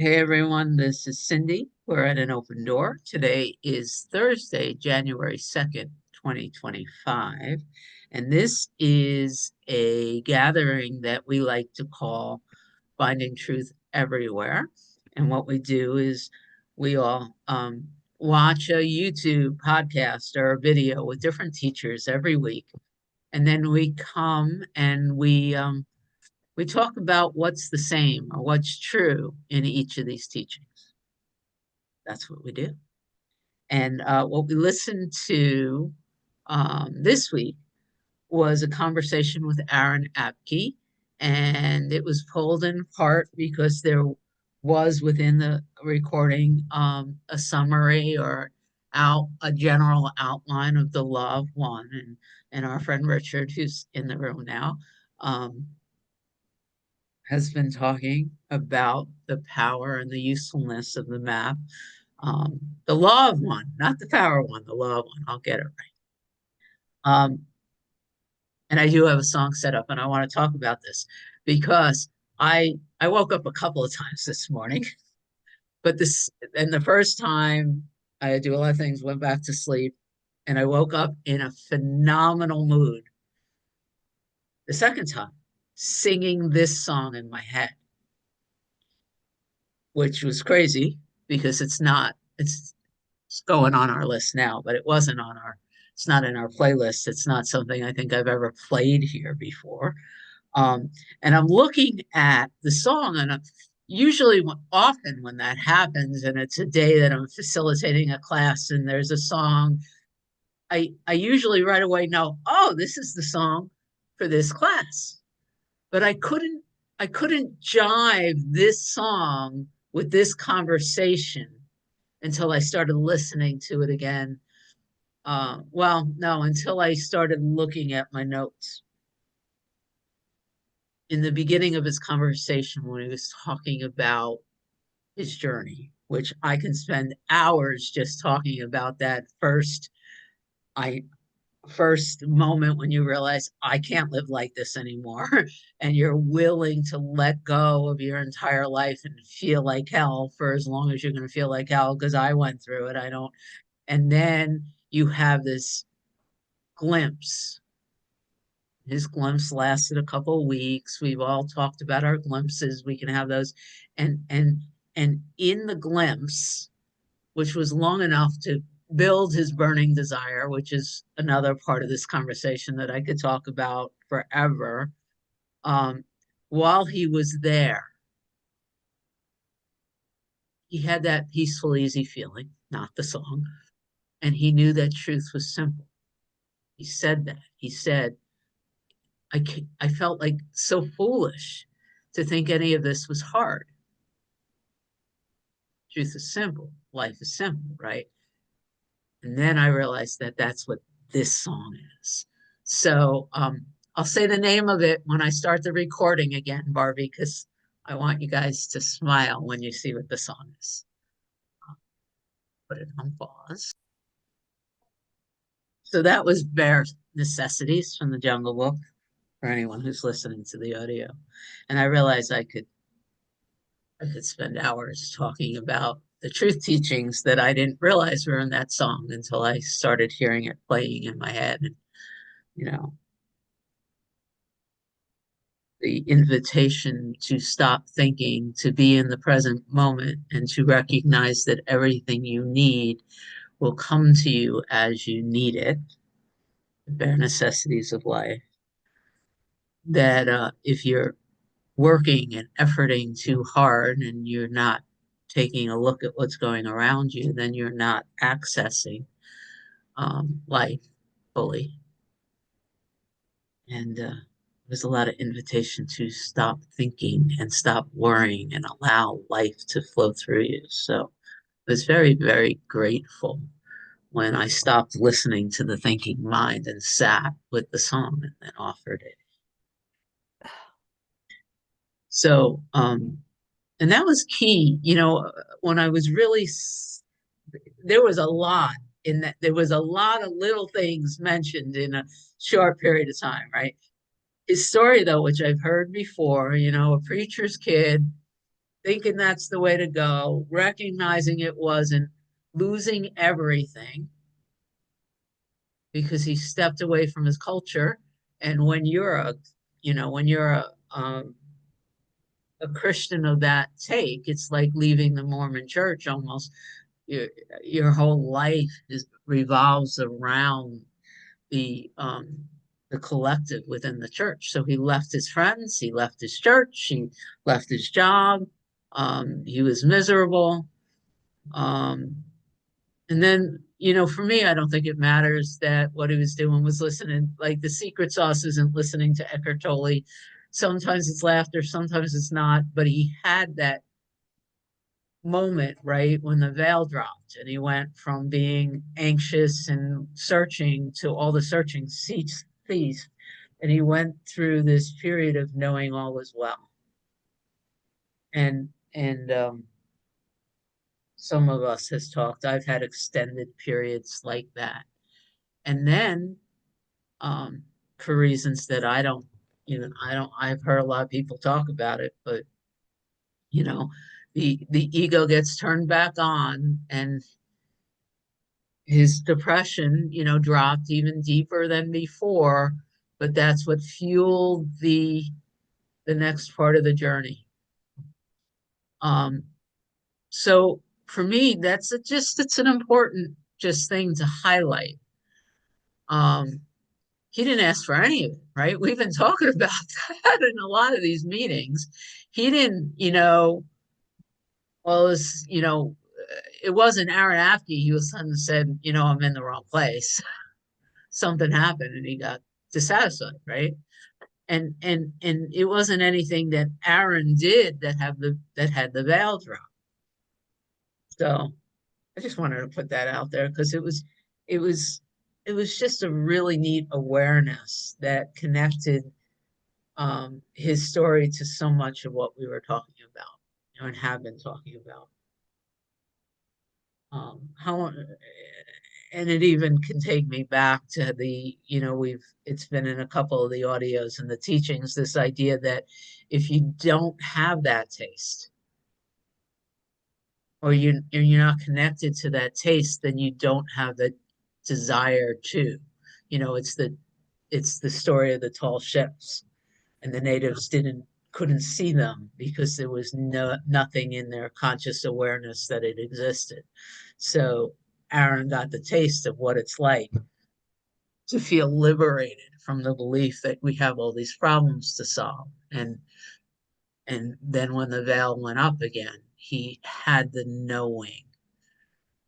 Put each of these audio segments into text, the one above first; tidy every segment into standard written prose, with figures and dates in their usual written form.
Hey everyone, this is Cindy. We're at an open door. Today is Thursday, January 2nd, 2025. And this is a gathering that we like to call Finding Truth Everywhere. And what we do is we all watch a YouTube podcast or a video with different teachers every week. And then we come and we talk about what's the same or what's true in each of these teachings. That's what we do. And what we listened to this week was a conversation with Aaron Abke, and it was pulled in part because there was within the recording a summary or a general outline of the law of one, and our friend Richard, who's in the room now, um, has been talking about the power and the usefulness of the map. The law of one, not the power one, the law of one. I'll get it right. Um, and I do have a song set up, and I want to talk about this because I woke up a couple of times this morning, but this and the first time I do a lot of things, went back to sleep, and I woke up in a phenomenal mood. The second time, singing this song in my head, which was crazy because it's going on our list now, but it wasn't on it's not in our playlist. It's not something I think I've ever played here before. Um, and I'm looking at the song, and usually, often when that happens, and it's a day that I'm facilitating a class, and there's a song, I usually right away know, oh, this is the song for this class. But I couldn't jive this song with this conversation until I started listening to it again. Well, no, until I started looking at my notes. In the beginning of his conversation, when he was talking about his journey, which I can spend hours just talking about that I first moment when you realize I can't live like this anymore, and you're willing to let go of your entire life and feel like hell for as long as you're going to feel like hell, because I went through it. I don't. And then you have this glimpse. His glimpse lasted a couple of weeks. We've all talked about our glimpses. We can have those. And in the glimpse, which was long enough to build his burning desire, which is another part of this conversation that I could talk about forever. Um, while he was there, he had that peaceful, easy feeling, not the song. And he knew that truth was simple. He said that. He said, I felt like so foolish to think any of this was hard. Truth is simple. Life is simple, right? And then I realized that that's what this song is. So I'll say the name of it when I start the recording again, Barbie, because I want you guys to smile when you see what the song is. I'll put it on pause. So that was Bare Necessities from the Jungle Book for anyone who's listening to the audio. And I realized I could spend hours talking about the truth teachings that I didn't realize were in that song until I started hearing it playing in my head. And, you know, the invitation to stop thinking, to be in the present moment, and to recognize that everything you need will come to you as you need it, the bare necessities of life. That if you're working and efforting too hard and you're not taking a look at what's going around you, then you're not accessing life fully. And there's a lot of invitation to stop thinking and stop worrying and allow life to flow through you. So I was very, very grateful when I stopped listening to the thinking mind and sat with the song and then offered it. So, and that was key. When I was really, there was a lot in that, there was a lot of little things mentioned in a short period of time, right? His story, though, which I've heard before, a preacher's kid, thinking that's the way to go, recognizing it wasn't, losing everything because he stepped away from his culture. And when you're a Christian of that take, it's like leaving the Mormon church almost. Your, your whole life revolves around the collective within the church. So he left his friends, he left his church, he left his job. He was miserable. Um, and then, for me, I don't think it matters that what he was doing was listening. Like the secret sauce isn't listening to Eckhart Tolle. Sometimes it's laughter, sometimes it's not. But he had that moment, right, when the veil dropped and he went from being anxious and searching to all the searching ceased. And he went through this period of knowing all was well. And some of us has talked, I've had extended periods like that. And then um, for reasons that I've heard a lot of people talk about it, but you know, the ego gets turned back on and his depression, dropped even deeper than before, but that's what fueled the next part of the journey. Um, so for me, it's an important just thing to highlight. Um, he didn't ask for any of it, right? We've been talking about that in a lot of these meetings. He didn't, well, it wasn't Aaron Apke. He was son said, I'm in the wrong place. Something happened and he got dissatisfied, right? And it wasn't anything that Aaron did that had the veil drop. So I just wanted to put that out there because it was it was just a really neat awareness that connected his story to so much of what we were talking about, and have been talking about. How and it even can take me back to it's been in a couple of the audios and the teachings, this idea that if you don't have that taste or you're not connected to that taste, then you don't have the desire to. It's the story of the tall ships, and the natives couldn't see them because there was nothing in their conscious awareness that it existed. So Aaron got the taste of what it's like to feel liberated from the belief that we have all these problems to solve. And then when the veil went up again, he had the knowing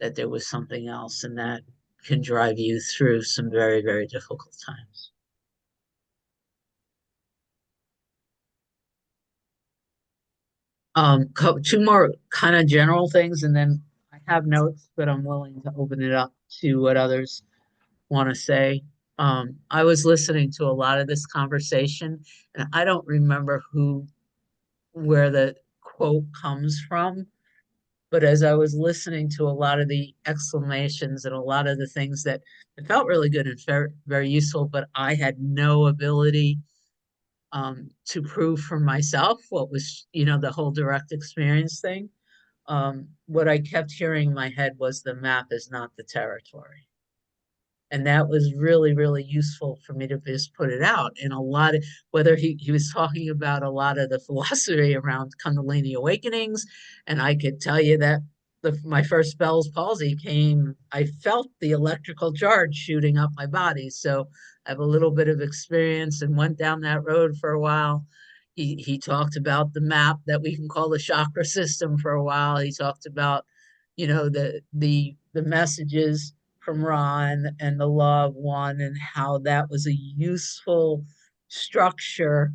that there was something else, and that can drive you through some very, very difficult times. Two more kind of general things, and then I have notes, but I'm willing to open it up to what others want to say. I was listening to a lot of this conversation, and I don't remember where the quote comes from, but as I was listening to a lot of the exclamations and a lot of the things that it felt really good and very, very useful, but I had no ability to prove for myself what was, the whole direct experience thing. What I kept hearing in my head was the map is not the territory. And that was really, really useful for me to just put it out. And a lot of, whether he was talking about a lot of the philosophy around Kundalini awakenings, and I could tell you that my first Bell's palsy came, I felt the electrical charge shooting up my body. So I have a little bit of experience and went down that road for a while. He talked about the map that we can call the chakra system for a while. He talked about, the messages from Ron and the law of one, and how that was a useful structure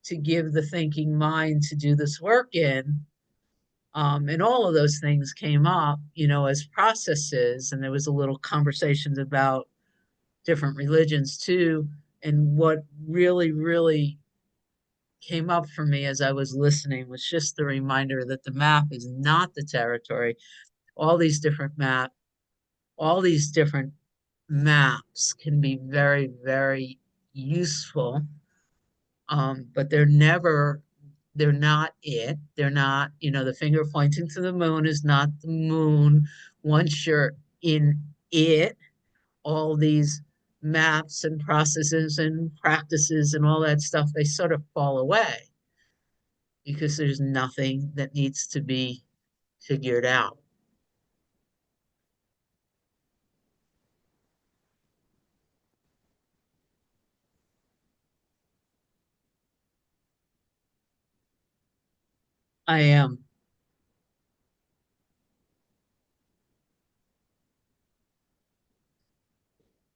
to give the thinking mind to do this work in. And all of those things came up, as processes. And there was a little conversations about different religions too. And what really, really came up for me as I was listening was just the reminder that the map is not the territory. All these different all these different maps can be very, very useful, but they're never they're not it. They're not, the finger pointing to the moon is not the moon. Once you're in it, all these maps and processes and practices and all that stuff, they sort of fall away because there's nothing that needs to be figured out. I am.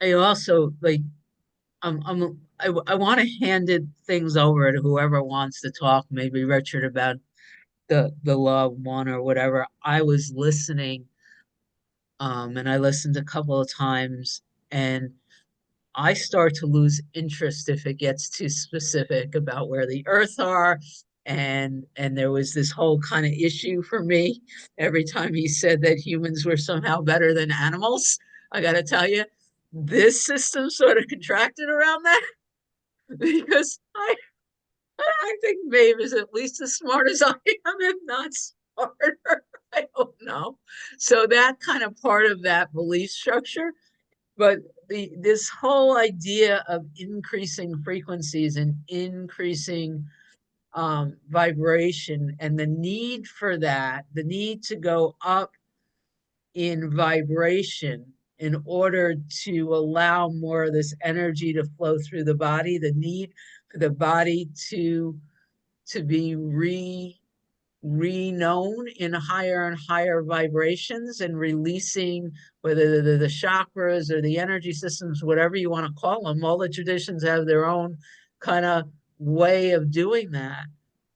I also like I want to hand it things over to whoever wants to talk, maybe Richard, about the law of one or whatever. I was listening, and I listened a couple of times, and I start to lose interest if it gets too specific about where the Earth are. And there was this whole kind of issue for me every time he said that humans were somehow better than animals. I got to tell you, this system sort of contracted around that because I think Maeve is at least as smart as I am, if not smarter. I don't know. So that kind of part of that belief structure, but this whole idea of increasing frequencies and increasing vibration and the need for that, the need to go up in vibration in order to allow more of this energy to flow through the body, the need for the body to be re-known in higher and higher vibrations and releasing whether the chakras or the energy systems, whatever you want to call them. All the traditions have their own kind of way of doing that.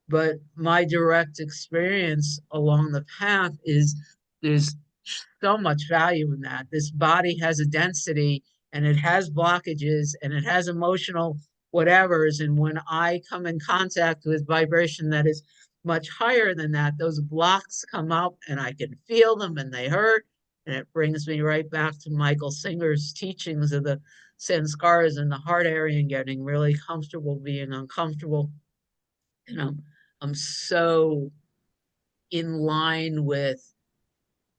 But my direct experience along the path is there's so much value in that. This body has a density and it has blockages and it has emotional whatevers. And when I come in contact with vibration that is much higher than that, those blocks come up and I can feel them and they hurt. And it brings me right back to Michael Singer's teachings of the sanskaras in the heart area and getting really comfortable being uncomfortable. And I'm so in line with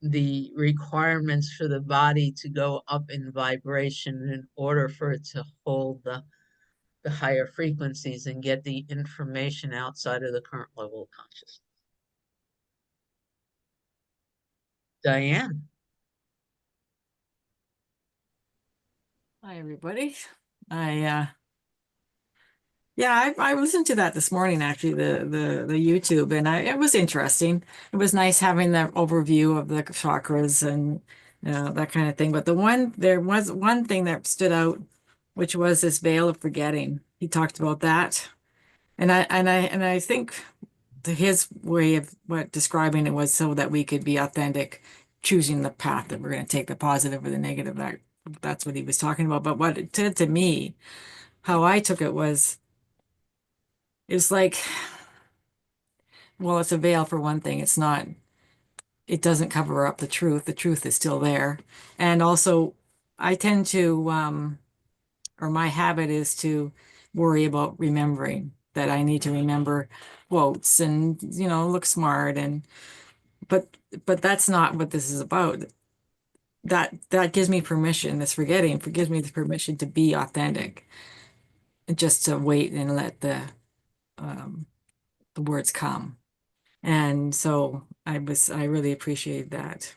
the requirements for the body to go up in vibration in order for it to hold the higher frequencies and get the information outside of the current level of consciousness. Diane. Hi, everybody. I yeah, I listened to that this morning actually, the YouTube, and it was interesting. It was nice having that overview of the chakras and that kind of thing. But there was one thing that stood out, which was this veil of forgetting. He talked about that, and I think his way of what describing it was so that we could be authentic, choosing the path that we're going to take, the positive or the negative. That's what he was talking about. But what it did to me, how I took it was, it's like, well, it's a veil for one thing. It's not, it doesn't cover up the truth. The truth is still there. And also, I tend to, or my habit is to worry about remembering that I need to remember quotes and, look smart but that's not what this is about. That gives me permission. This forgetting gives me the permission to be authentic, and just to wait and let um, the words come. And so I really appreciate that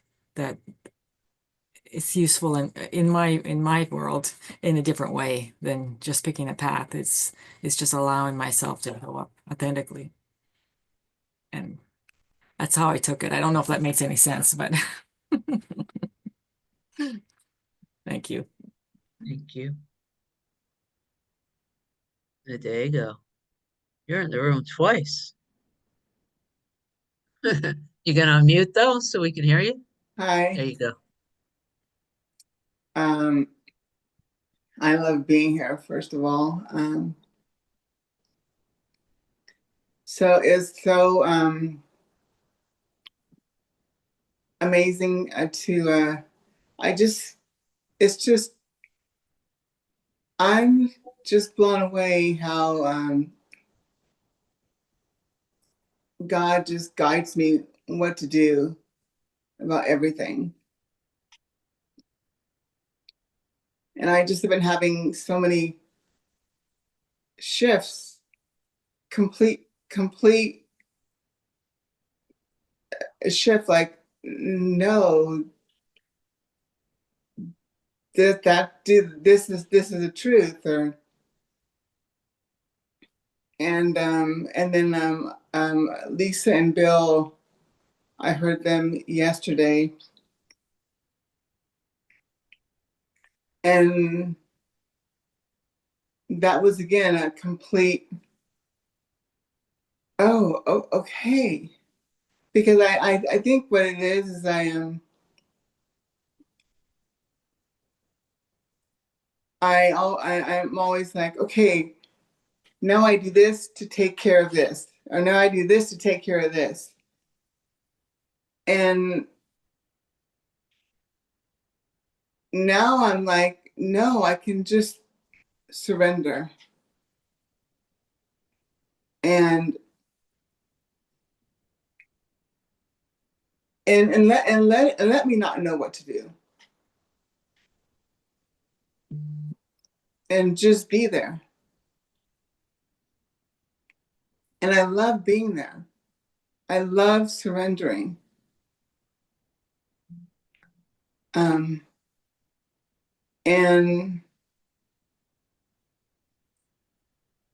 it's useful in my world in a different way than just picking a path. It's just allowing myself to show up authentically. And that's how I took it. I don't know if that makes any sense, but thank you. Thank you. There you go. You're in the room twice. You gonna unmute though so we can hear you? There Hi. you go. Um, I love being here, first of all. So it's so amazing I just, it's just, I'm just blown away how God just guides me what to do about everything. And I just have been having so many shifts, complete shift, like, no, this is the truth, or and then Lisa and Bill, I heard them yesterday, and that was again a complete, oh, okay, because I think what it is I am. I'm always like, okay, now I do this to take care of this, or now I do this to take care of this. And now I'm like, no, I can just surrender and let me not know what to do and just be there. And I love being there. I love surrendering. And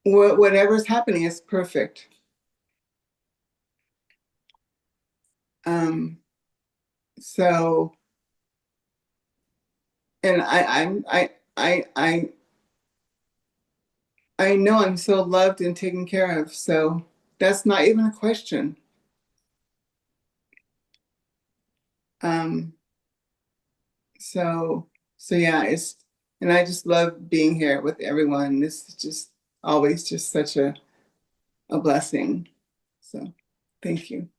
whatever's happening is perfect. So, and I know I'm so loved and taken care of. So that's not even a question. Um, so so yeah, and I just love being here with everyone. This is just always just such a blessing. So thank you.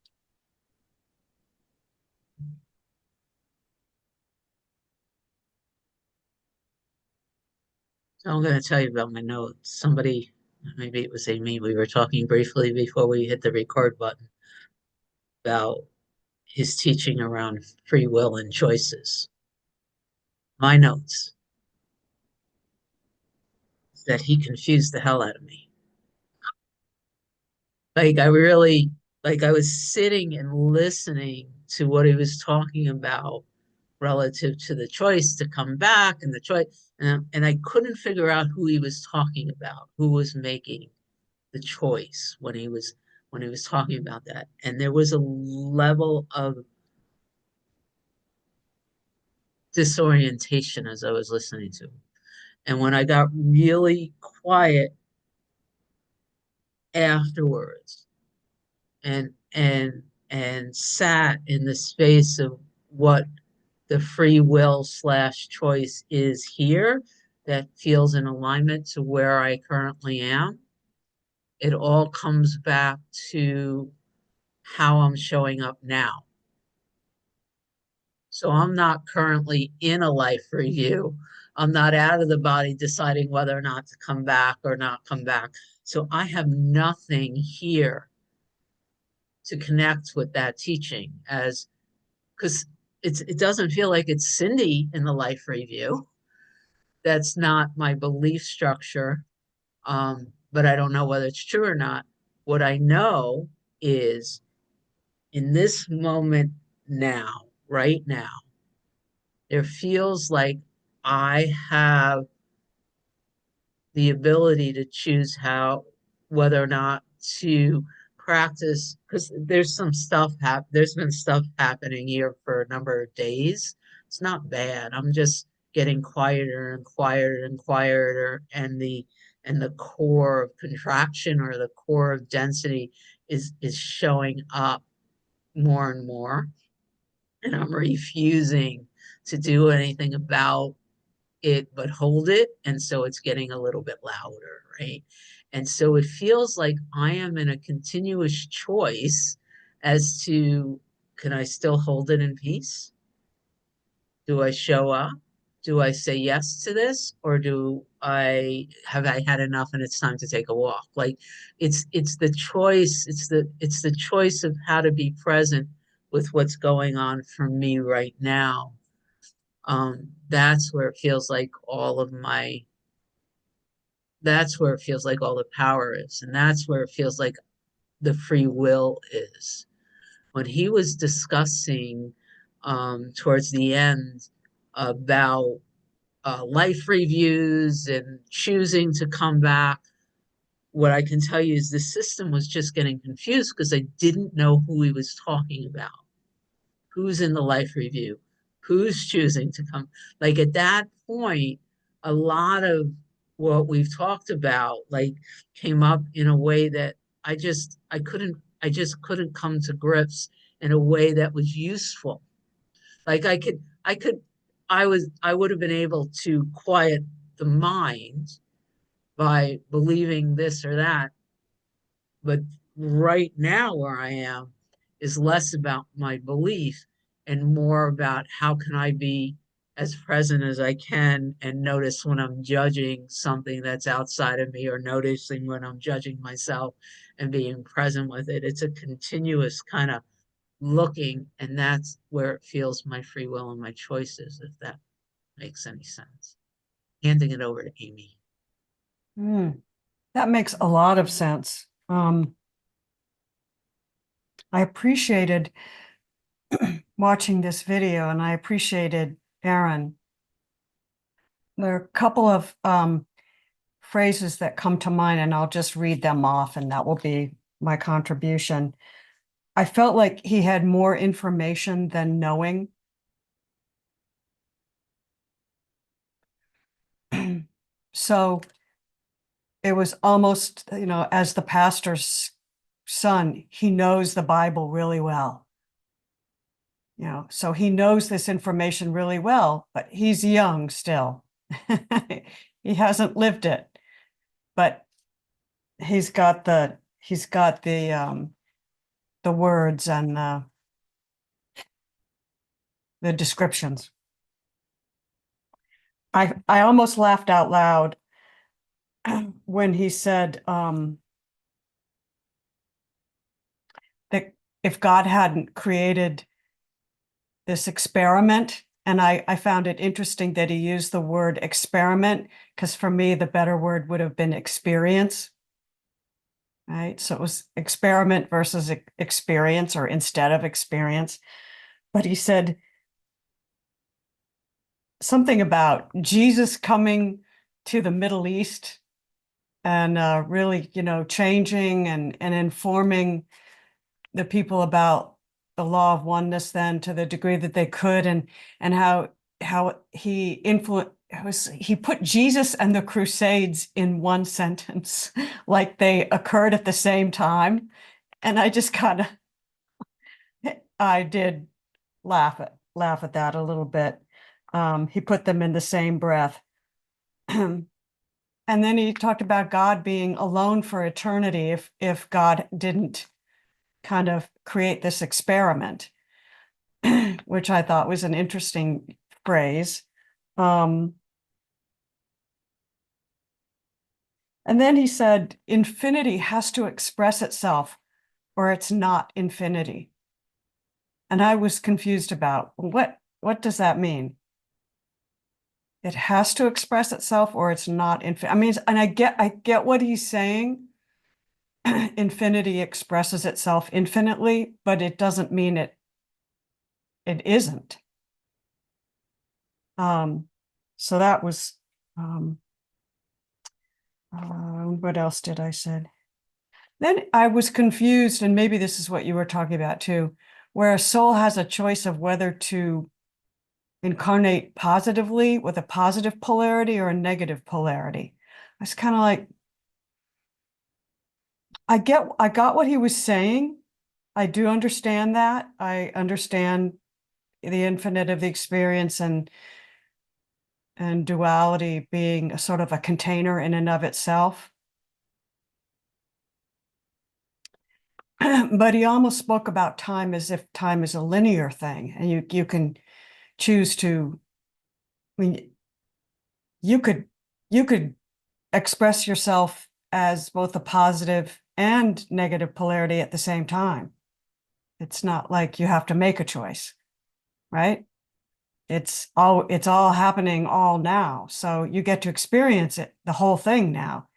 So I'm going to tell you about my notes. Somebody, maybe it was Amy, we were talking briefly before we hit the record button about his teaching around free will and choices. My notes is that he confused the hell out of me. Like I really, like I was sitting and listening to what he was talking about relative to the choice to come back and the choice, and I couldn't figure out who he was talking about, who was making the choice when he was talking about that. And there was a level of disorientation as I was listening to him. And when I got really quiet afterwards and sat in the space of what the free will slash choice is here that feels in alignment to where I currently am, it all comes back to how I'm showing up now. So I'm not currently in a life review. I'm not out of the body deciding whether or not to come back or not come back. So I have nothing here to connect with that teaching as because it doesn't feel like it's Cindy in the life review. That's not my belief structure. But I don't know whether it's true or not. What I know is in this moment now, right now, it feels like I have the ability to choose whether or not to practice, because there's been stuff happening here for a number of days. It's not bad. I'm just getting quieter and quieter and quieter, and the core of contraction or the core of density is showing up more and more. And I'm refusing to do anything about it but hold it, and so it's getting a little bit louder, right? And so it feels like I am in a continuous choice as to, can I still hold it in peace? Do I show up? do I say yes to this, or do I have I had enough and it's time to take a walk? Like it's the choice, it's the choice of how to be present with what's going on for me right now. That's where it feels like all of my that's where it feels like all the power is, and that's where it feels like the free will is. When he was discussing towards the end about life reviews and choosing to come back, what I can tell you is the system was just getting confused because I didn't know who he was talking about. Who's in the life review? Who's choosing to come? Like at that point, a lot of what we've talked about like came up in a way that I just couldn't come to grips in a way that was useful. Like I would have been able to quiet the mind by believing this or that. But right now, where I am is less about my belief and more about how can I be as present as I can and notice when I'm judging something that's outside of me or noticing when I'm judging myself and being present with it. It's a continuous kind of looking, and that's where it feels my free will and my choices, if that makes any sense. Handing it over to Amy. That makes a lot of sense. I appreciated watching this video, and I appreciated Aaron. There are a couple of phrases that come to mind, and I'll just read them off, and that will be my contribution. I felt like he had more information than knowing. So it was almost, as the pastor's son, he knows the Bible really well. So he knows this information really well, but he's young still. He hasn't lived it, but he's got the words and the descriptions. I almost laughed out loud when he said that if God hadn't created this experiment, and I found it interesting that he used the word experiment, because for me, the better word would have been experience. Right? So it was experiment versus experience, or instead of experience. But he said something about Jesus coming to the Middle East and really, changing and informing the people about the law of oneness then to the degree that they could, and how he he put Jesus and the Crusades in one sentence, like they occurred at the same time. And I just I did laugh at that a little bit. He put them in the same breath. And then he talked about God being alone for eternity if God didn't kind of create this experiment, which I thought was an interesting phrase. And then he said, infinity has to express itself or it's not infinity. And I was confused about what does that mean? It has to express itself or it's not infinite. I mean, and I get what he's saying. Infinity expresses itself infinitely, but it doesn't mean it isn't. So that was what else did I said? Then I was confused, and maybe this is what you were talking about too, where a soul has a choice of whether to incarnate positively with a positive polarity or a negative polarity. I was kind of like, I got what he was saying. I do understand that. I understand the infinite of the experience and duality being a sort of a container in and of itself. But he almost spoke about time as if time is a linear thing, and you can choose to, I mean, you could express yourself as both a positive and negative polarity at the same time. It's not like you have to make a choice, right? It's all happening all now. So you get to experience it, the whole thing now.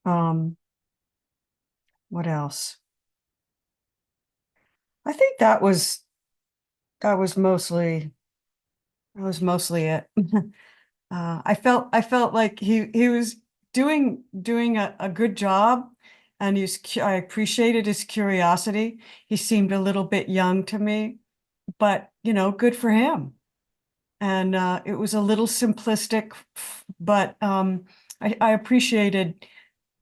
Um, what else? I think that was mostly it. I felt like he was doing a good job, and I appreciated his curiosity. He seemed a little bit young to me, but good for him. And it was a little simplistic, but I appreciated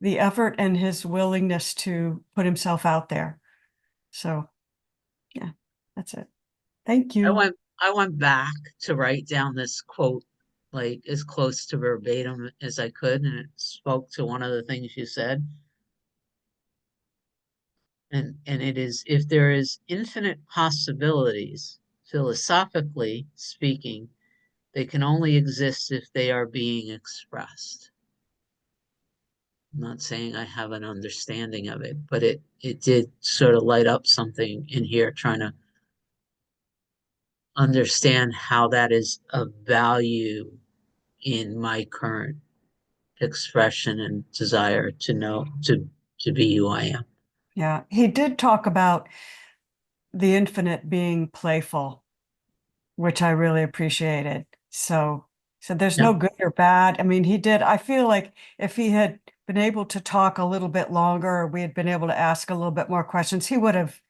the effort and his willingness to put himself out there. So yeah, that's it. Thank I you. went I went back to write down this quote like as close to verbatim as I could, and it spoke to one of the things you said. And it is, if there is infinite possibilities, philosophically speaking, they can only exist if they are being expressed. I'm not saying I have an understanding of it, but it did sort of light up something in here, trying to understand how that is of value in my current expression and desire to know, to be who I am. Yeah, he did talk about the infinite being playful, which I really appreciated. So there's Yeah. no good or bad. I mean, he did. I feel like if he had been able to talk a little bit longer, or we had been able to ask a little bit more questions, he would have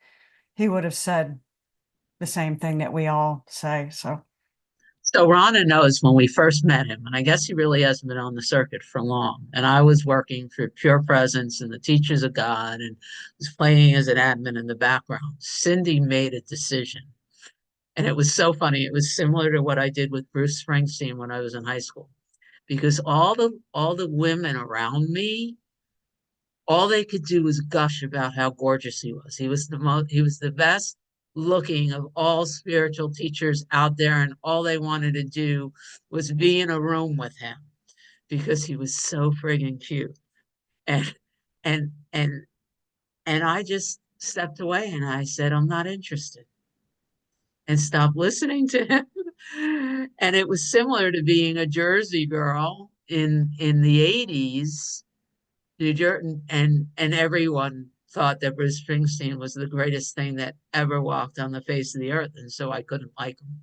said the same thing that we all say. So So Rana knows when we first met him, and I guess he really hasn't been on the circuit for long. And I was working for Pure Presence and the Teachers of God and was playing as an admin in the background. Cindy made a decision. And it was so funny. It was similar to what I did with Bruce Springsteen when I was in high school. Because all the women around me, all they could do was gush about how gorgeous he was. He was the best looking of all spiritual teachers out there, and all they wanted to do was be in a room with him because he was so friggin' cute. And and and and I just stepped away and I said, I'm not interested, and stopped listening to him. And it was similar to being a Jersey girl in the 80s. New Jersey, and everyone thought that Bruce Springsteen was the greatest thing that ever walked on the face of the earth, and so I couldn't like him.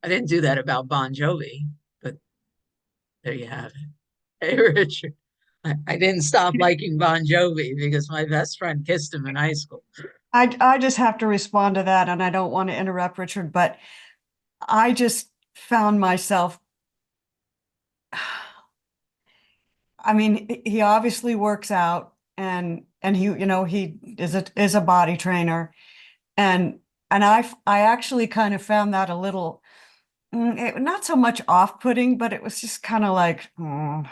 I didn't do that about Bon Jovi, but there you have it. Hey, Richard, I didn't stop liking Bon Jovi because my best friend kissed him in high school. I just have to respond to that, and I don't want to interrupt Richard, but I just found myself. I mean, he obviously works out, and he is a body trainer, and I actually kind of found that a little not so much off-putting, but it was just kind of like, um,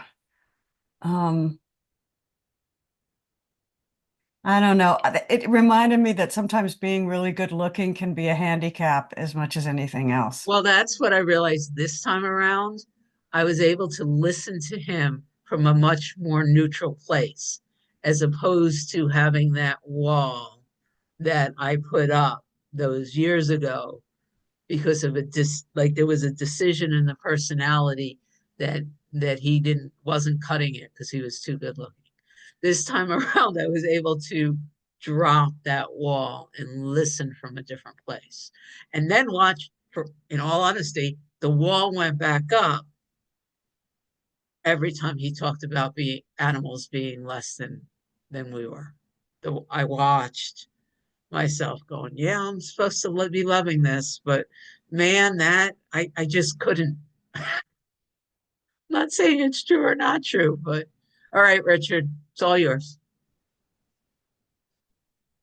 I don't know. It reminded me that sometimes being really good looking can be a handicap as much as anything else. Well, that's what I realized this time around. I was able to listen to him from a much more neutral place, as opposed to having that wall that I put up those years ago because of like there was a decision in the personality that he didn't wasn't cutting it because he was too good looking. This time around, I was able to drop that wall and listen from a different place. And then watch, for, in all honesty, the wall went back up every time he talked about being animals being less than we were. I watched myself going, yeah, I'm supposed to be loving this, but man, that I just couldn't. I'm not saying it's true or not true, but all right, Richard, it's all yours.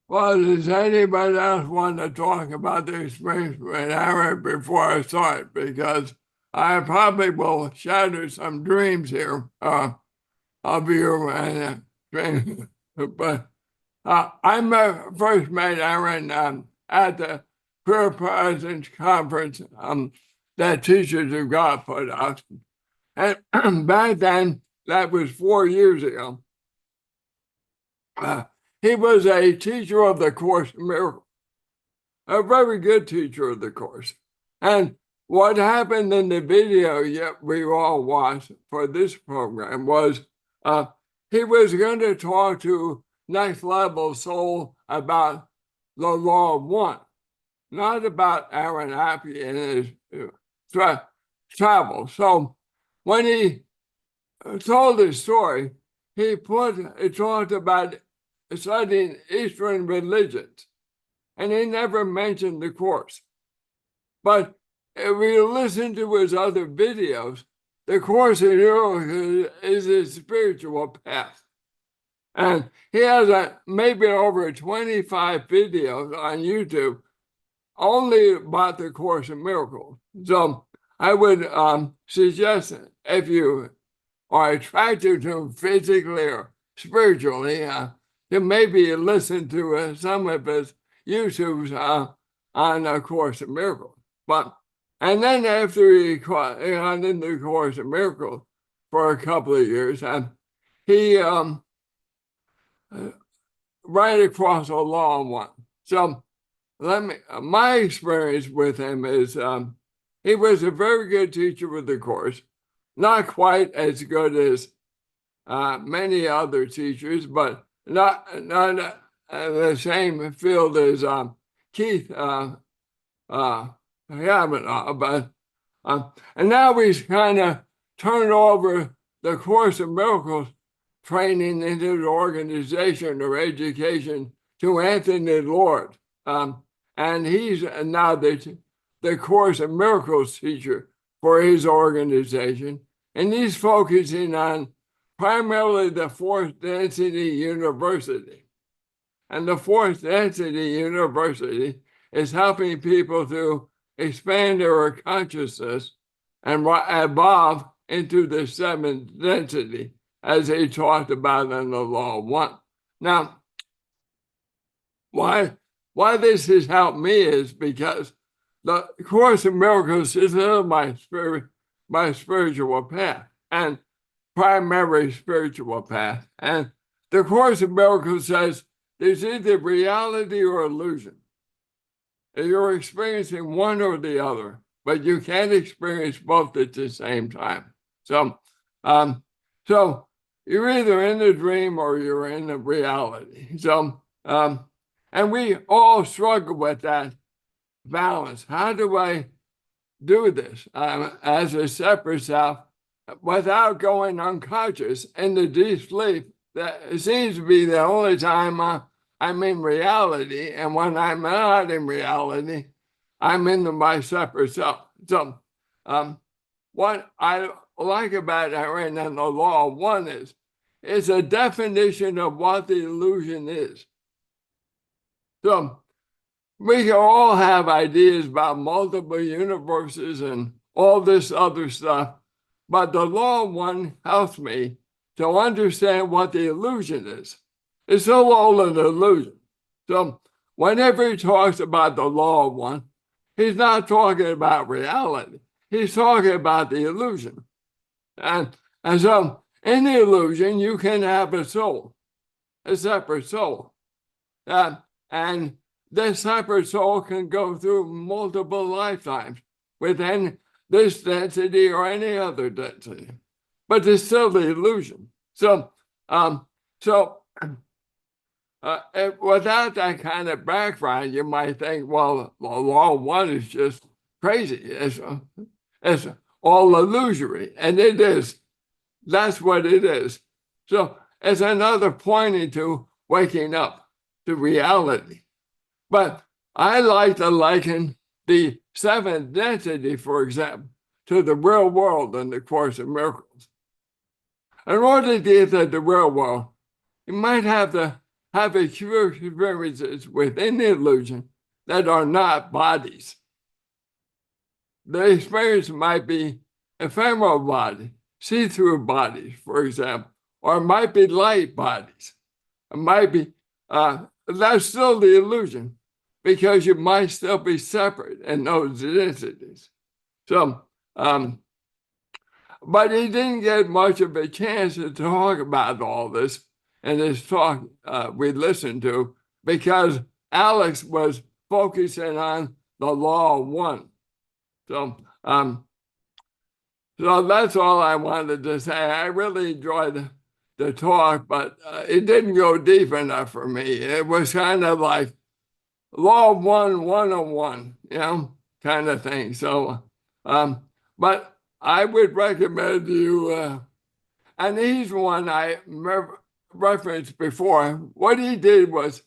Well, does anybody else want to talk about the experience for an hour before I start? Because I probably will shatter some dreams here of you and but first met Aaron at the Career Presidents Conference that Teachers of God put out. And back then, that was 4 years ago, he was a teacher of the Course in Miracles, a very good teacher of the Course. And what happened in the video we all watched for this program was he was going to talk to Next Level Soul about the law of one, not about Aaron Abke and his travel. So when he told his story, he talked about studying Eastern religions, and he never mentioned the Course. But if we listen to his other videos, the Course in Miracles is a spiritual path. And he has maybe over 25 videos on YouTube only about the Course in Miracles. So I would suggest if you are attracted to him physically or spiritually, to maybe listen to some of his YouTubes on the Course in Miracles. And then after he got into the Course in Miracles for a couple of years, he right across the law of one. So my experience with him is he was a very good teacher with the Course, not quite as good as many other teachers, but not the same field as Keith but and now he's kind of turned over the Course in Miracles training into the organization or education to Anthony Lord, and he's now the Course in Miracles teacher for his organization, and he's focusing on primarily the Fourth Density University. And the Fourth Density University is helping people to expand their consciousness and evolve into the seventh density, as he talked about in the Law of One. Now, why this has helped me is because the Course in Miracles is my spiritual path and primary spiritual path. And the Course in Miracles says there's either reality or illusion. You're experiencing one or the other, but you can't experience both at the same time. So you're either in the dream or you're in the reality. So, and we all struggle with that balance. How do I do this as a separate self without going unconscious in the deep sleep? That seems to be the only time I'm in reality, and when I'm not in reality, I'm in my separate self. So, what I like about Aaron and the Law of One is a definition of what the illusion is. So, we can all have ideas about multiple universes and all this other stuff, but the Law of One helps me to understand what the illusion is. It's so all an illusion. So whenever he talks about the Law of One, he's not talking about reality. He's talking about the illusion. And so in the illusion, you can have a soul, a separate soul. And this separate soul can go through multiple lifetimes within this density or any other density. But it's still the illusion. So without that kind of background, you might think, well, the Law of One is just crazy. It's all illusory, and it is. That's what it is. So it's another pointing to waking up to reality. But I like to liken the seventh density, for example, to the real world in the Course in Miracles. In order to get to the real world, you might have to have experiences within the illusion that are not bodies. The experience might be ephemeral body, see-through bodies, for example, or it might be light bodies. It might be that's still the illusion, because you might still be separate in those densities. So, but he didn't get much of a chance to talk about all this in his talk we listened to, because Alex was focusing on the law of one. So, so that's all I wanted to say. I really enjoyed the talk, but it didn't go deep enough for me. It was kind of like law of one, 101, kind of thing. So, but I would recommend you, and he's one I referenced before. What he did was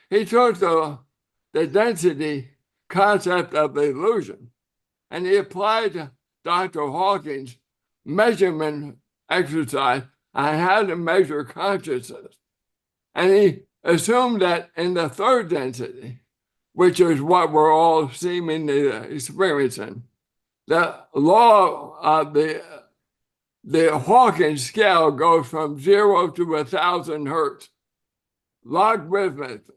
he took the density concept of the illusion and he applied Dr. Hawking's measurement exercise on how to measure consciousness. And he assumed that in the third density, which is what we're all seemingly experiencing, the law of the Hawking scale goes from 0 to 1,000 hertz, logarithmically.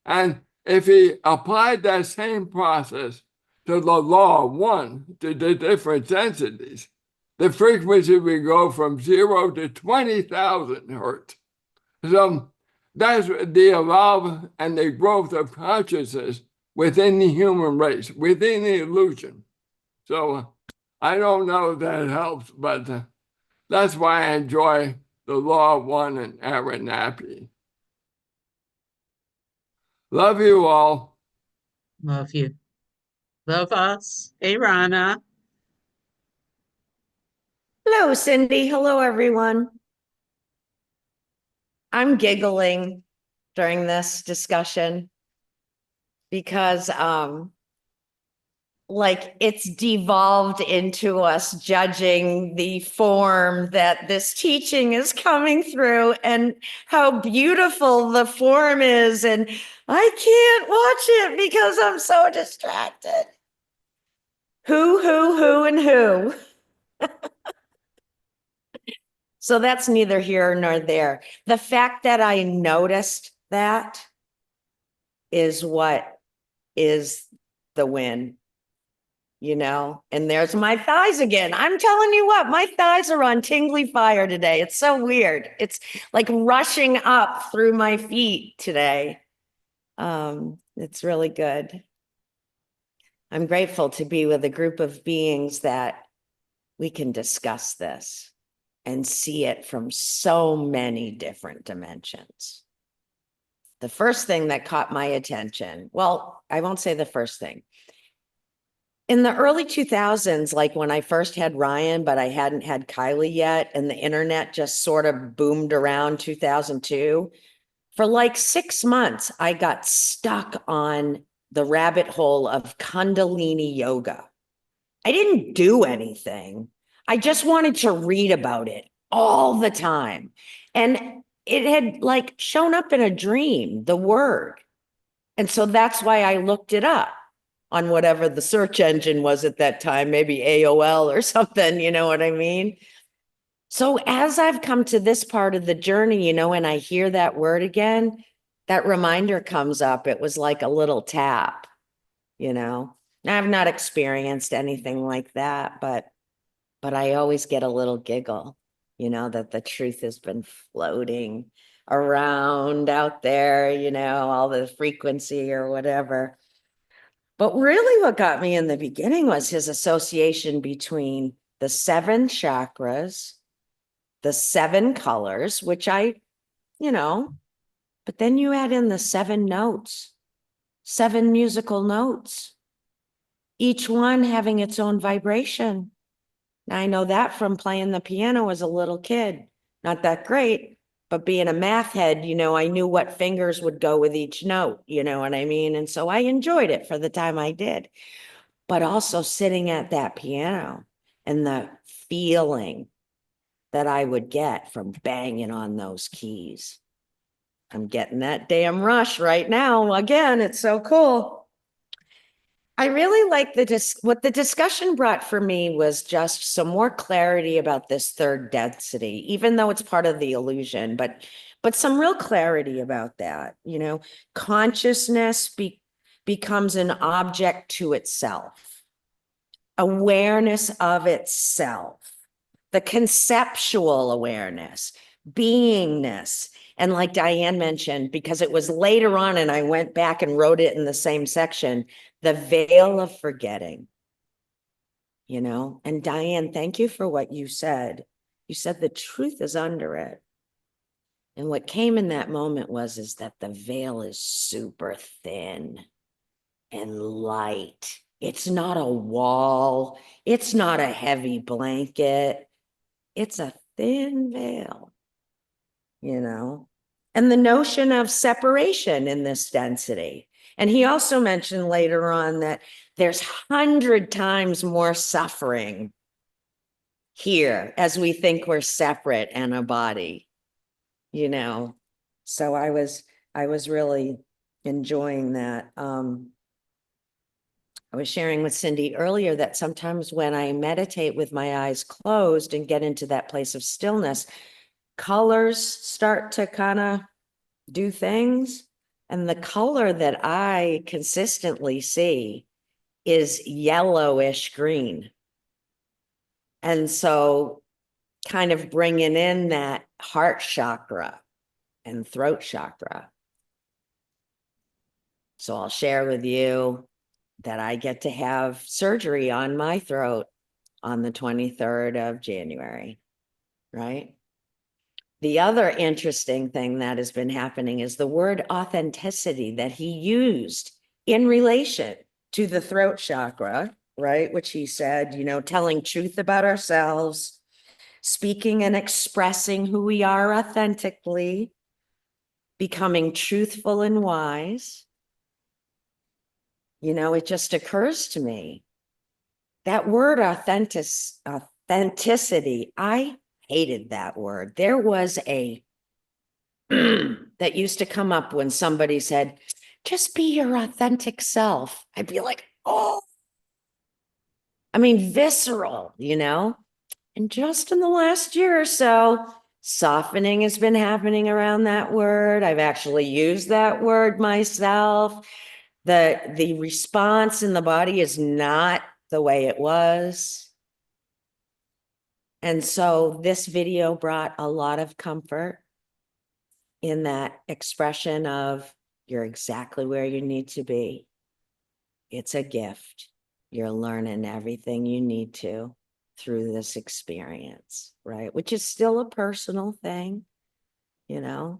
And if he applied that same process to the law of one, to the different densities, the frequency would go from 0 to 20,000 hertz. So that's the evolve and the growth of consciousness within the human race, within the illusion. So I don't know if that helps, but that's why I enjoy the law of one and Aaron Abke. Love you all. Love you. Love us. Hey, Rana. Hello, Cindy. Hello, everyone. I'm giggling during this discussion because like it's devolved into us judging the form that this teaching is coming through and how beautiful the form is. And I can't watch it because I'm so distracted. Who, and who. So that's neither here nor there. The fact that I noticed that is what is the win, and there's my thighs again. I'm telling you what, my thighs are on tingly fire today. It's so weird. It's like rushing up through my feet today. It's really good. I'm grateful to be with a group of beings that we can discuss this and see it from so many different dimensions. The first thing that caught my attention, well, I won't say the first thing. In the early 2000s, like when I first had Ryan, but I hadn't had Kylie yet, and the internet just sort of boomed around 2002, for like 6 months, I got stuck on the rabbit hole of Kundalini yoga. I didn't do anything. I just wanted to read about it all the time. And it had like shown up in a dream, the word. And so that's why I looked it up on whatever the search engine was at that time, maybe AOL or something, you know what I mean? So as I've come to this part of the journey, and I hear that word again, that reminder comes up. It was like a little tap, I've not experienced anything like that, but I always get a little giggle, that the truth has been floating around out there, all the frequency or whatever. But really what got me in the beginning was his association between the 7 chakras, the 7 colors, which but then you add in the 7 notes, 7 musical notes, each one having its own vibration. Now, I know that from playing the piano as a little kid. Not that great, but being a math head, I knew what fingers would go with each note, you know what I mean? And so I enjoyed it for the time I did. But also sitting at that piano and the feeling that I would get from banging on those keys. I'm getting that damn rush right now. Again, it's so cool. I really like what the discussion brought for me was just some more clarity about this third density, even though it's part of the illusion, but some real clarity about that. You know, consciousness becomes an object to itself, awareness of itself, the conceptual awareness, beingness. And like Diane mentioned, because it was later on and I went back and wrote it in the same section, the veil of forgetting, you know? And Diane, thank you for what you said. You said the truth is under it. And what came in that moment is that the veil is super thin and light. It's not a wall. It's not a heavy blanket. It's a thin veil, you know? And the notion of separation in this density. And he also mentioned later on that there's 100 times more suffering here as we think we're separate and a body, you know? So I was really enjoying that. I was sharing with Cindy earlier that sometimes when I meditate with my eyes closed and get into that place of stillness, colors start to kind of do things. And the color that I consistently see is yellowish green. And so kind of bringing in that heart chakra and throat chakra. So I'll share with you that I get to have surgery on my throat on the 23rd of January, right? The other interesting thing that has been happening is the word authenticity that he used in relation to the throat chakra, right? Which he said, you know, telling truth about ourselves, speaking and expressing who we are authentically, becoming truthful and wise. You know, it just occurs to me that word authenticity, I hated that word. There was a that used to come up when somebody said, just be your authentic self. I'd be like, oh, I mean, visceral, you know? And just in the last year or so, softening has been happening around that word. I've actually used that word myself. The response in the body is not the way it was. And so this video brought a lot of comfort in that expression of you're exactly where you need to be. It's a gift. You're learning everything you need to through this experience, right? Which is still a personal thing, you know?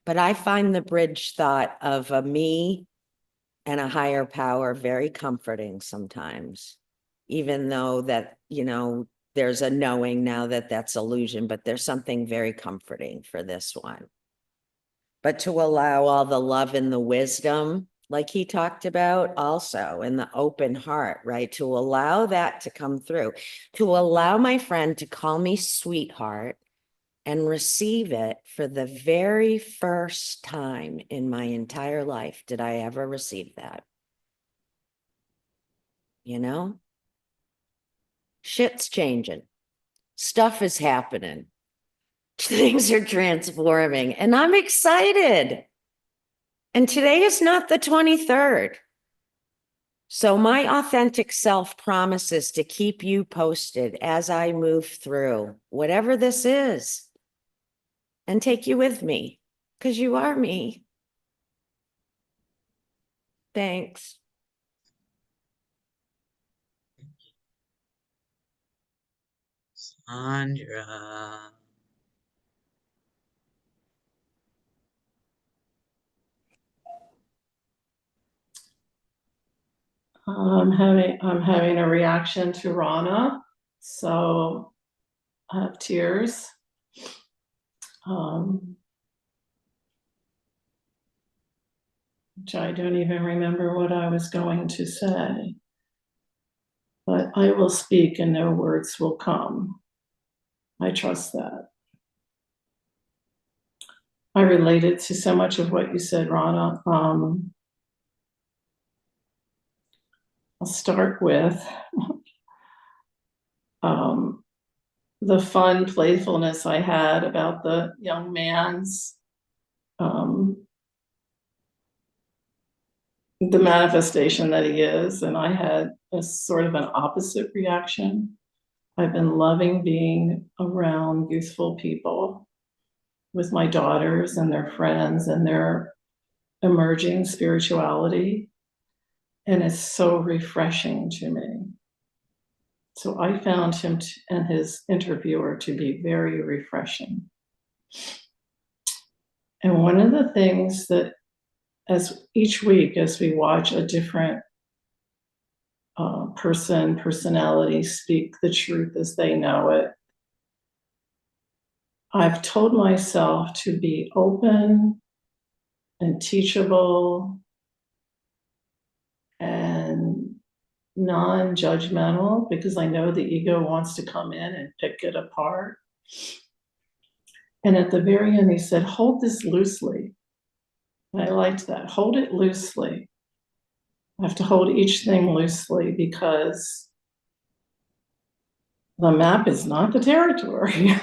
But I find the bridge thought of a me and a higher power very comforting sometimes, even though that, you know, there's a knowing now that that's illusion, but there's something very comforting for this one. But to allow all the love and the wisdom, like he talked about also, and the open heart, right? To allow that to come through, to allow my friend to call me sweetheart and receive it for the very first time in my entire life. Did I ever receive that? You know? Shit's changing. Stuff is happening. Things are transforming, and I'm excited. And today is not the 23rd. So my authentic self promises to keep you posted as I move through whatever this is and take you with me because you are me. Thanks. Sandra. I'm having a reaction to Rana, so I have tears. Which I don't even remember what I was going to say. But I will speak and no words will come. I trust that. I related to so much of what you said, Rana. I'll start with the fun playfulness I had about the young man's the manifestation that he is, and I had a sort of an opposite reaction. I've been loving being around youthful people with my daughters and their friends and their emerging spirituality, and it's so refreshing to me. So I found him and his interviewer to be very refreshing. And one of the things that, as each week, as we watch a different personality speak the truth as they know it, I've told myself to be open and teachable and non-judgmental, because I know the ego wants to come in and pick it apart. And at the very end, he said, hold this loosely. And I liked that. Hold it loosely. I have to hold each thing loosely because the map is not the territory.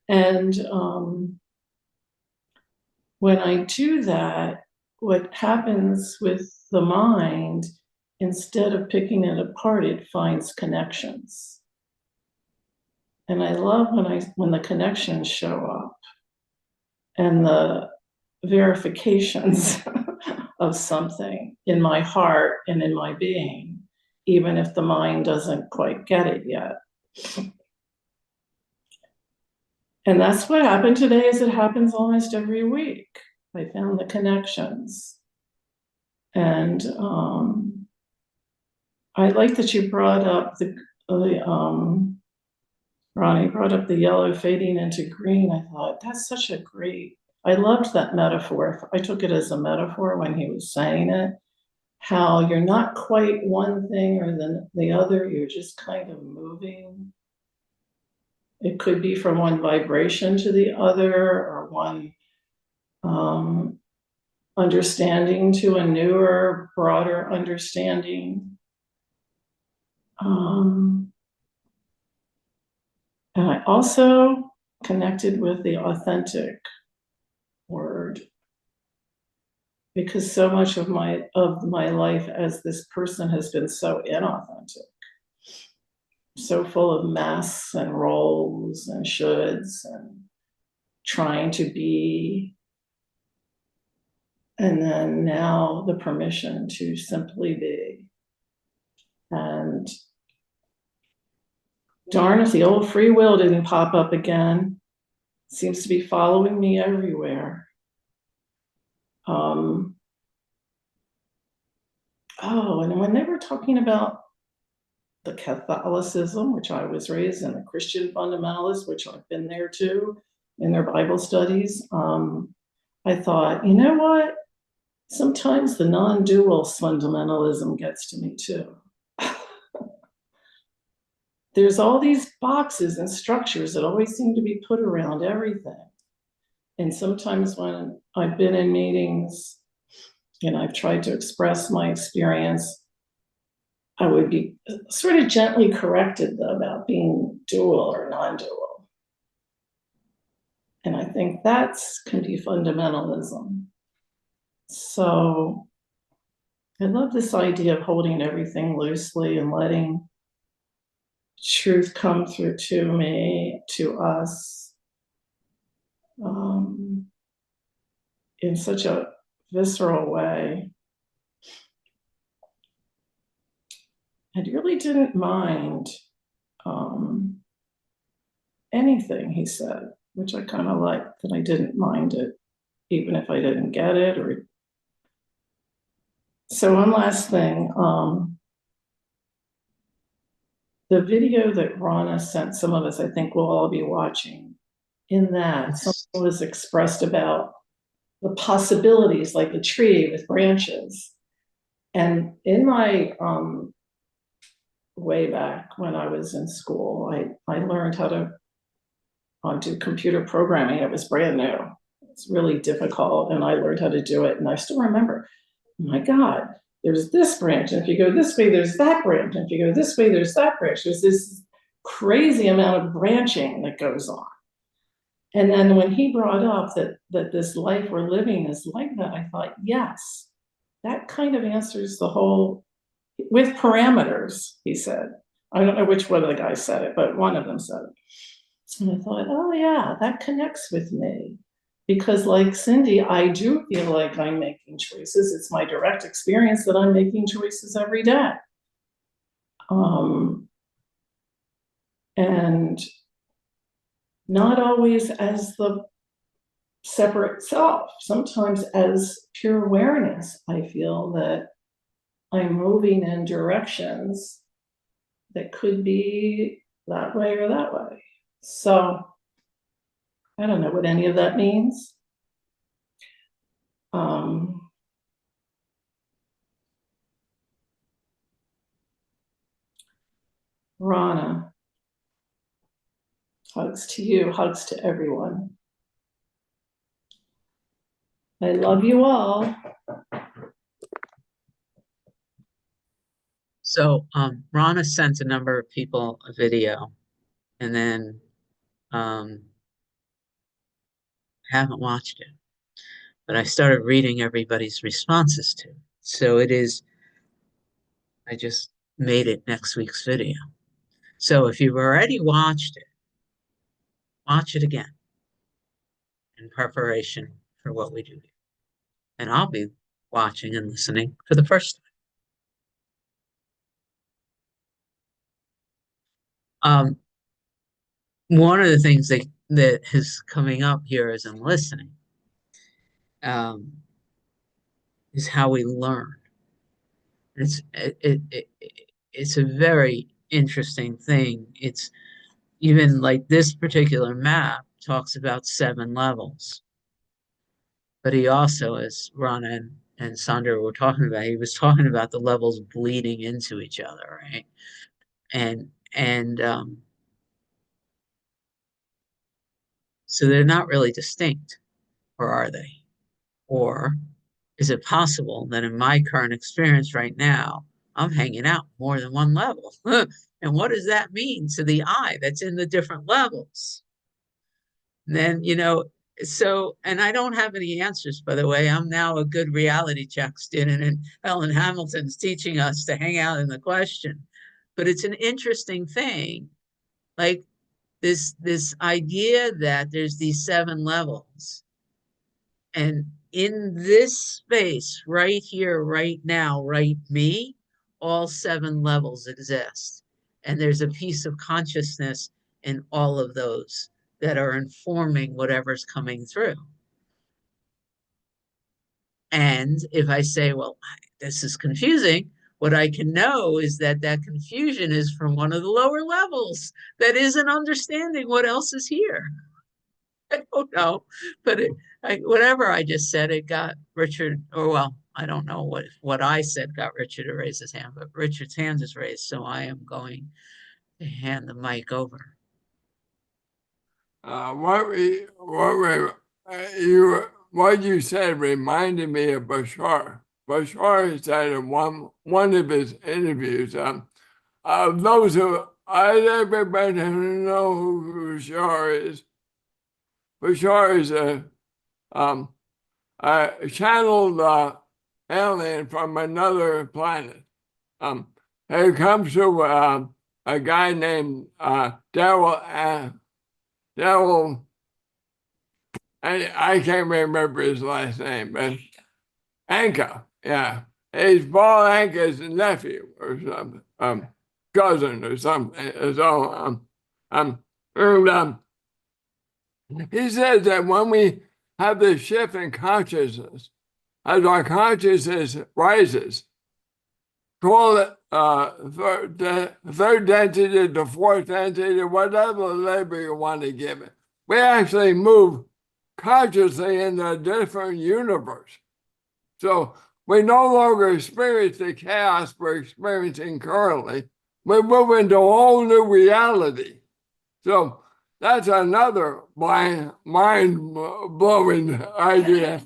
And when I do that, what happens with the mind, instead of picking it apart, it finds connections. And I love when the connections show up and the verifications of something in my heart and in my being, even if the mind doesn't quite get it yet. And that's what happened today, as it happens almost every week. I found the connections. And I like that you brought up Ronnie brought up the yellow fading into green. I thought, that's such a great, I loved that metaphor. I took it as a metaphor when he was saying it, how you're not quite one thing or the other, you're just kind of moving. It could be from one vibration to the other, or one understanding to a newer, broader understanding. And I also connected with the authentic word, because so much of my life as this person has been so inauthentic, so full of masks and roles and shoulds and trying to be. And then now the permission to simply be. And darn if the old free will didn't pop up again. It seems to be following me everywhere. And when they were talking about the Catholicism, which I was raised in, the Christian fundamentalists, which I've been there too, in their Bible studies, I thought, you know what? Sometimes the non-dual fundamentalism gets to me too. There's all these boxes and structures that always seem to be put around everything. And sometimes when I've been in meetings and I've tried to express my experience, I would be sort of gently corrected about being dual or non-dual. And I think that can be fundamentalism. So I love this idea of holding everything loosely and letting truth come through to me, to us, in such a visceral way. I really didn't mind anything he said, which I kind of liked, that I didn't mind it, even if I didn't get it. So one last thing, the video that Rana sent some of us, I think we'll all be watching, in that something was expressed about the possibilities, like the tree with branches. And in my way back when I was in school, I learned how to do computer programming. It was brand new. It's really difficult, and I learned how to do it. And I still remember, my God, there's this branch. And if you go this way, there's that branch. And if you go this way, there's that branch. There's this crazy amount of branching that goes on. And then when he brought up that this life we're living is like that, I thought, yes, that kind of answers the whole, with parameters, he said. I don't know which one of the guys said it, but one of them said it. And I thought, oh yeah, that connects with me. Because like Cindy, I do feel like I'm making choices. It's my direct experience that I'm making choices every day. And not always as the separate self. Sometimes as pure awareness, I feel that I'm moving in directions that could be that way or that way. So I don't know what any of that means. Rana, hugs to you, hugs to everyone. I love you all. So Rana sent a number of people a video, and then haven't watched it, but I started reading everybody's responses to it. So it is, I just made it next week's video. So if you've already watched it, watch it again in preparation for what we do here. And I'll be watching and listening for the first time. One of the things that is coming up here as I'm listening is how we learn. It's a very interesting thing. It's even like this particular map talks about 7 levels, but he also, as Ron and Sandra were talking about, he was talking about the levels bleeding into each other, right? And so they're not really distinct, or are they? Or is it possible that in my current experience right now, I'm hanging out more than one level? And what does that mean to the I that's in the different levels? And then, so, and I don't have any answers, by the way. I'm now a good reality check student, and Helen Hamilton's teaching us to hang out in the question. But it's an interesting thing, like this idea that there's these 7 levels. And in this space, right here, right now, right me, all 7 levels exist. And there's a piece of consciousness in all of those that are informing whatever's coming through. And if I say, well, this is confusing, what I can know is that that confusion is from one of the lower levels that isn't understanding what else is here. I don't know, but whatever I just said, it got Richard, or well, I don't know what I said got Richard to raise his hand, but Richard's hand is raised, so I am going to hand the mic over. What you said reminded me of Bashar. Bashar said in one of his interviews, those who everybody know who Bashar is. Bashar is a channeled alien from another planet. He comes to a guy named Daryl. I can't remember his last name, but Anka, yeah. He's Paul Anka's nephew or something, cousin or something. So, he says that when we have this shift in consciousness, as our consciousness rises, call it the third density, the fourth density, whatever label you want to give it, we actually move consciously in a different universe. So we no longer experience the chaos we're experiencing currently. We move into a whole new reality. So that's another mind-blowing idea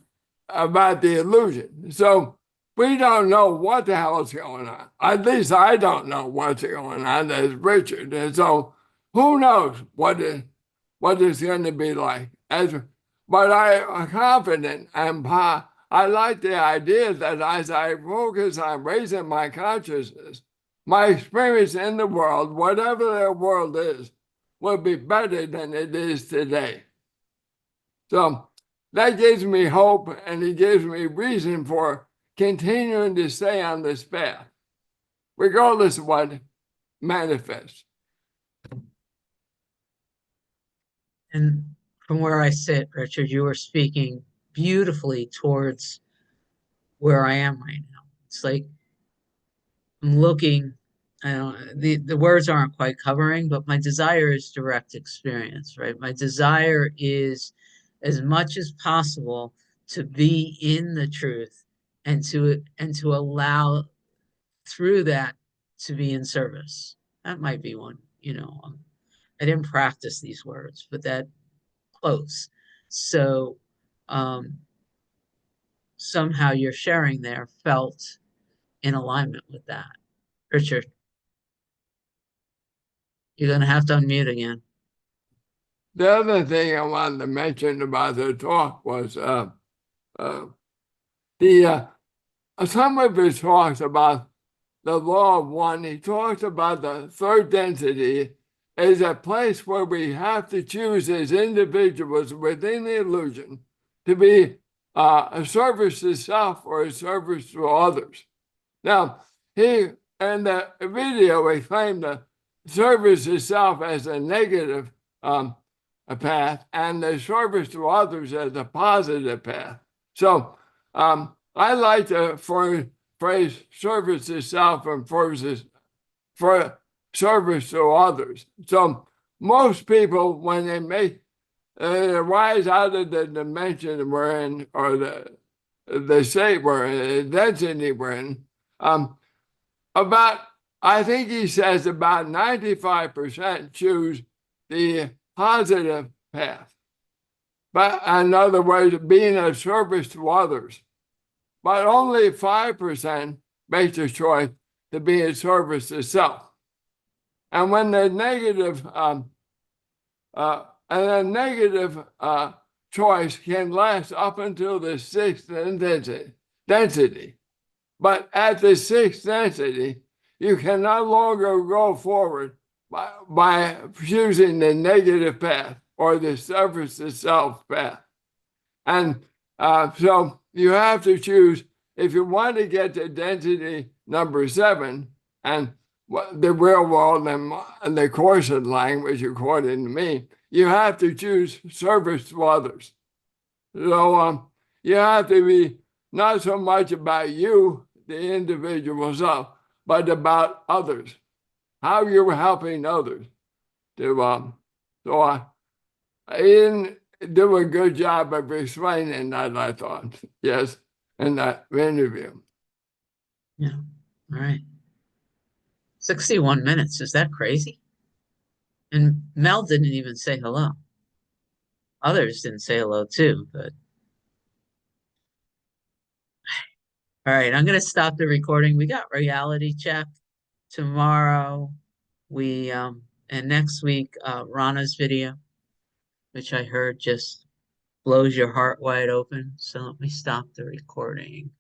about the illusion. So we don't know what the hell is going on. At least I don't know what's going on as Richard. And so who knows what it's going to be like. But I am confident and I like the idea that as I focus on raising my consciousness, my experience in the world, whatever the world is, will be better than it is today. So that gives me hope, and it gives me reason for continuing to stay on this path, regardless of what manifests. And from where I sit, Richard, you are speaking beautifully towards where I am right now. It's like I'm looking, I don't, the words aren't quite covering, but my desire is direct experience, right? My desire is as much as possible to be in the truth and to allow through that to be in service. That might be one, I didn't practice these words, but that close. So somehow your sharing there felt in alignment with that. Richard, you're going to have to unmute again. The other thing I wanted to mention about the talk was some of his talks about the law of one. He talks about the third density is a place where we have to choose as individuals within the illusion to be a service to self or a service to others. Now, he in the video explained the service to self as a negative a path, and the service to others as a positive path. So I like the phrase service to self and for service to others. So most people, when they make rise out of the dimension we're in, or the state we're in, the density we're in, I think he says about 95% choose the positive path. But in other words, being of service to others. But only 5% make the choice to be in service to self. And when the negative choice can last up until the sixth density. But at the sixth density, you can no longer go forward by choosing the negative path or the service to self path. And so you have to choose, if you want to get to density number 7, and the real world and the course of language, according to me, you have to choose service to others. So you have to be not so much about you, the individual self, but about others, how you're helping others. So I didn't do a good job of explaining that, I thought, yes, in that interview. Yeah, all right. 61 minutes, is that crazy? And Mel didn't even say hello. Others didn't say hello too, but all right, I'm going to stop the recording. We got reality check tomorrow. And next week, Rana's video, which I heard just blows your heart wide open. So let me stop the recording.